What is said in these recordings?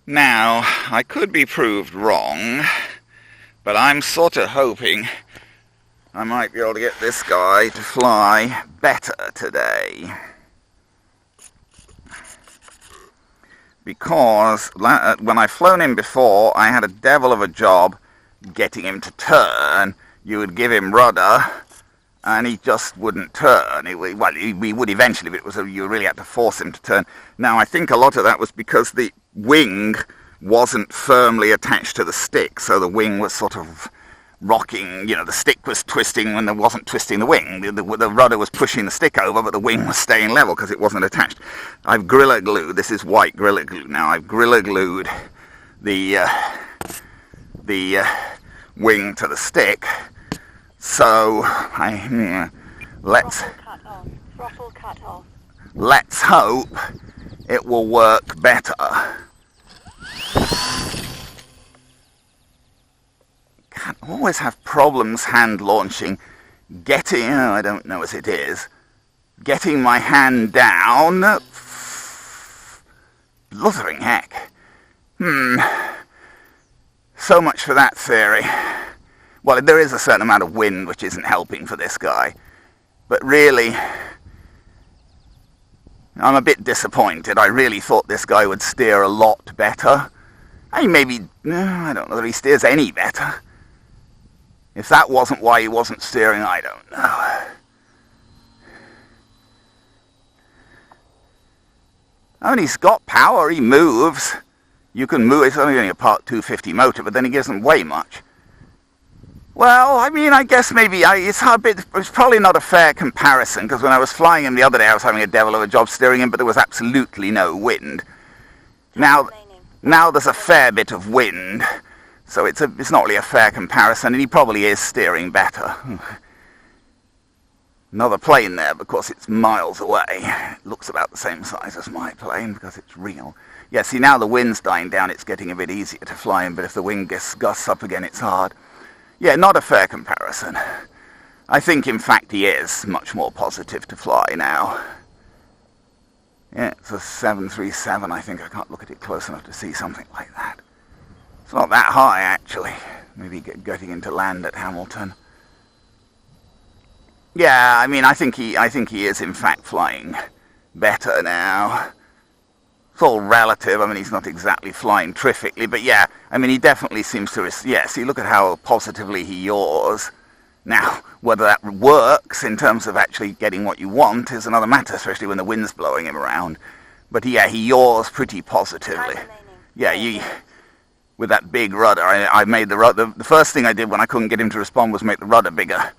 Now, I could be proved wrong, but I'm sort of hoping I might be able to get this guy to fly better today. Because when I've flown him before, I had a devil of a job getting him to turn. You would give him rudder, and he just wouldn't turn. He would eventually, but you really had to force him to turn. Now, I think a lot of that was because the wing wasn't firmly attached to the stick, so the wing was sort of rocking. The stick was twisting when it wasn't twisting the wing. The rudder was pushing the stick over, but the wing was staying level because it wasn't attached. I've Gorilla Glued. This is white Gorilla Glue now. I've Gorilla Glued the wing to the stick. So let's hope it will work better. Can always have problems hand launching, I don't know as it is, getting my hand down. Blithering heck. So much for that theory. Well, there is a certain amount of wind which isn't helping for this guy. But really, I'm a bit disappointed. I really thought this guy would steer a lot better. I don't know whether he steers any better. If that wasn't why he wasn't steering, I don't know. I mean, he's got power, he moves. You can move, it's only a Part 250 motor, but then he doesn't weigh much. Well, I mean, I guess maybe it's probably not a fair comparison, because when I was flying him the other day, I was having a devil of a job steering him, but there was absolutely no wind. Now there's a fair bit of wind, so it's not really a fair comparison, and he probably is steering better. Another plane there, because it's miles away. It looks about the same size as my plane, because it's real. Yeah, see, now the wind's dying down, it's getting a bit easier to fly him, but if the wind gusts up again, it's hard. Yeah, not a fair comparison. I think, in fact, he is much more positive to fly now. Yeah, it's a 737, I think. I can't look at it close enough to see something like that. It's not that high, actually. Maybe getting into land at Hamilton. Yeah, I mean, I think he is, in fact, flying better now. It's all relative. I mean, he's not exactly flying terrifically, but yeah, I mean, he definitely seems to, see, look at how positively he yaws. Now, whether that works in terms of actually getting what you want is another matter, especially when the wind's blowing him around. But yeah, he yaws pretty positively. Yeah, with that big rudder, I made the rudder, the first thing I did when I couldn't get him to respond was make the rudder bigger.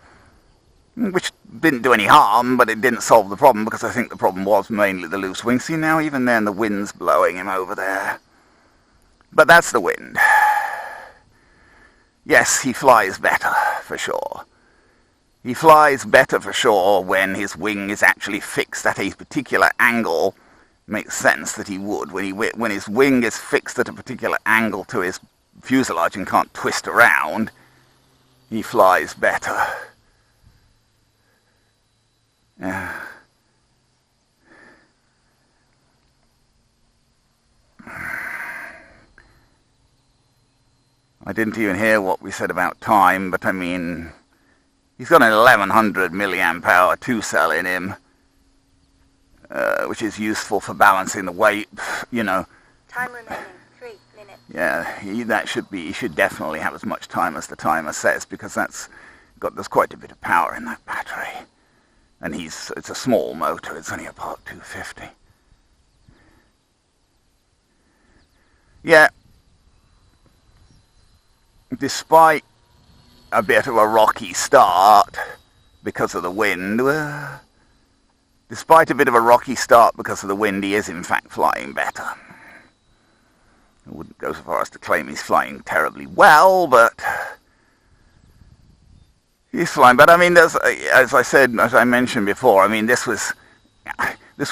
Which didn't do any harm, but it didn't solve the problem, because I think the problem was mainly the loose wing. See, now even then the wind's blowing him over there. But that's the wind. Yes, he flies better, for sure. He flies better, for sure, when his wing is actually fixed at a particular angle. Makes sense that he would. When his wing is fixed at a particular angle to his fuselage and can't twist around, he flies better. Yeah. I didn't even hear what we said about time, but I mean, he's got an 1100 milliamp hour 2-cell in him, which is useful for balancing the weight, Time remaining, 3 minutes. Yeah, he should definitely have as much time as the timer says, because there's quite a bit of power in that battery. And it's a small motor, it's only a Part 250. Yeah. Despite a bit of a rocky start because of the wind, he is in fact flying better. I wouldn't go so far as to claim he's flying terribly well, but he's flying. But I mean, as I mentioned before, I mean, this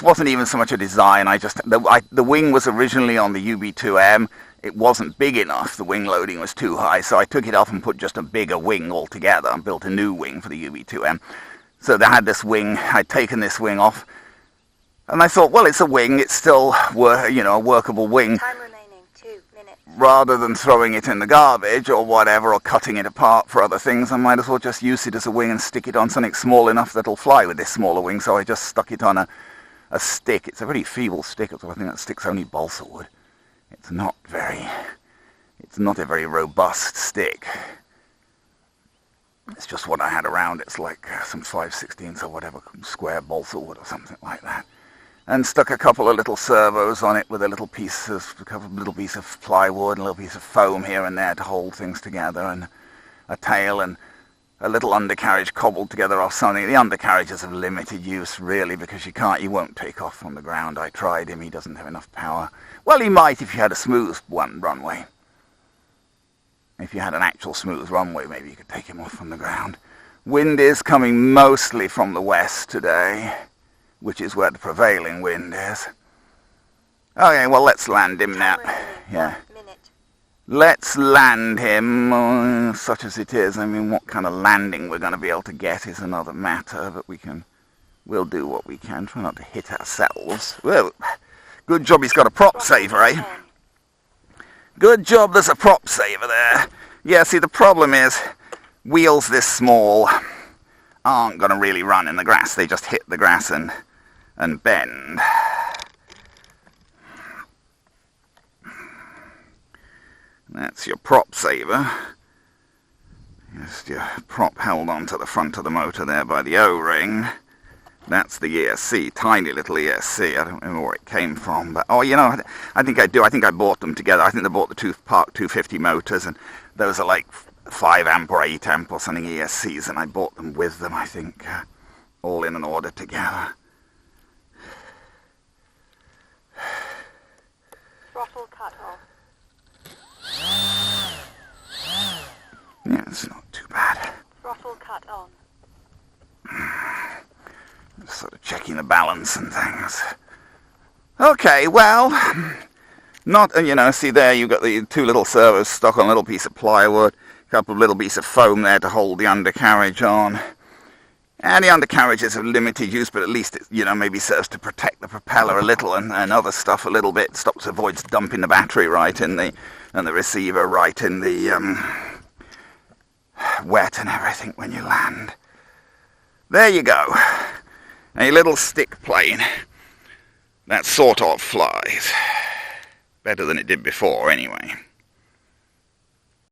wasn't even so much a design. The wing was originally on the UB2M. It wasn't big enough. The wing loading was too high, so I took it off and put just a bigger wing altogether and built a new wing for the UB2M. So they had this wing. I'd taken this wing off, and I thought, well, it's a wing. It's still, a workable wing. Time remaining, 2 rather than throwing it in the garbage or whatever, or cutting it apart for other things, I might as well just use it as a wing and stick it on something small enough that'll fly with this smaller wing. So I just stuck it on a stick. It's a very feeble stick, so I think that stick's only balsa wood. It's not a very robust stick. It's just what I had around. It's like some 5/16 or whatever, square balsa wood or something like that. And stuck a couple of little servos on it with a little piece of plywood, and a little piece of foam here and there to hold things together, and a tail and a little undercarriage cobbled together off something. The undercarriage is of limited use, really, because he won't take off from the ground. I tried him, he doesn't have enough power. Well, he might if you had a smooth runway. If you had an actual smooth runway, maybe you could take him off from the ground. Wind is coming mostly from the west today, which is where the prevailing wind is. Okay, well, let's land him now. Yeah. Let's land him, such as it is. I mean, what kind of landing we're going to be able to get is another matter, but we'll do what we can. Try not to hit ourselves. Well, good job he's got a prop saver, eh? Good job there's a prop saver there. Yeah, see, the problem is wheels this small aren't going to really run in the grass. They just hit the grass and bend. That's your prop saver. Just your prop held onto the front of the motor there by the O-ring. That's the ESC, tiny little ESC. I don't remember where it came from, but I think I do. I think I bought them together. I think they bought the Park 250 motors, and those are like 5 amp or 8 amp or something ESCs, and I bought them with them, I think, all in an order together. Throttle cut off. Yeah, it's not too bad. Throttle cut on. Sort of checking the balance and things. Okay, well, see there you've got the 2 little servos stuck on a little piece of plywood, a couple of little pieces of foam there to hold the undercarriage on. And the undercarriage is of limited use, but at least it, maybe serves to protect the propeller a little and other stuff a little bit. Avoids dumping the battery and the receiver right in the wet and everything when you land. There you go. A little stick plane that sort of flies. Better than it did before, anyway.